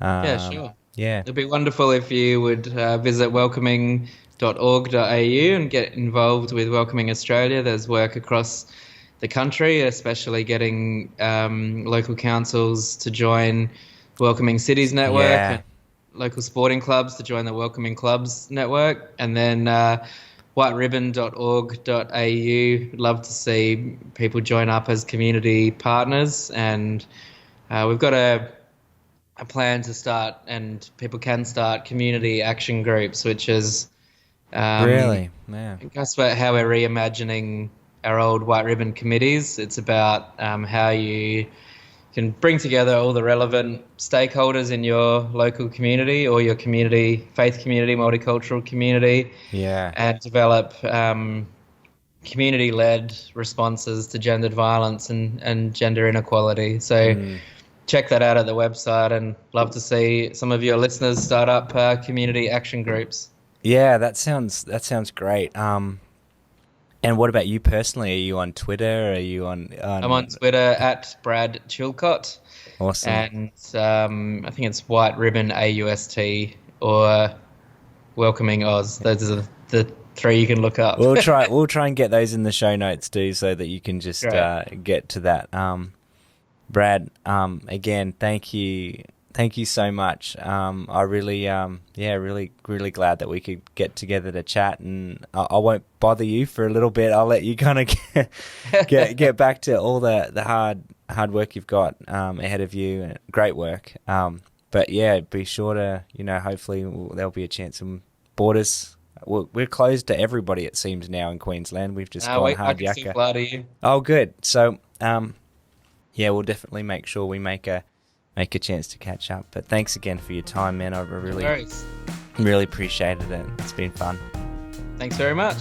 S1: Yeah, sure.
S2: Yeah,
S1: it'd be wonderful if you would visit welcoming.org.au and get involved with Welcoming Australia. There's work across the country, especially getting local councils to join Welcoming Cities Network, and local sporting clubs to join the Welcoming Clubs Network, and then whiteribbon.org.au. Love to see people join up as community partners, and we've got a plan to start, and people can start community action groups, which is
S2: really, yeah.
S1: I guess how we're reimagining our old White Ribbon committees. It's about how you can bring together all the relevant stakeholders in your local community or your community, faith community, multicultural community, and develop community-led responses to gendered violence and gender inequality. So check that out at the website, and love to see some of your listeners start up community action groups.
S2: Yeah, that sounds great. And what about you personally? Are you on Twitter? Are you on?
S1: I'm on Twitter at Brad Chilcott.
S2: Awesome.
S1: And I think it's White Ribbon AUST or Welcoming Oz. Those are the three you can look up.
S2: We'll try and get those in the show notes too, so that you can just get to that. Brad, again, thank you so much. I really, really glad that we could get together to chat, and I won't bother you for a little bit. I'll let you kind of get back to all the hard work you've got ahead of you. Great work. But yeah, be sure to, hopefully there'll be a chance. Some borders, we're closed to everybody, it seems, now in Queensland. We've just gone hard yakka.
S1: I can fly to you.
S2: Oh, good. So, yeah, we'll definitely make sure we make a chance to catch up. But thanks again for your time, man. I really appreciated it. It's been fun.
S1: Thanks very much.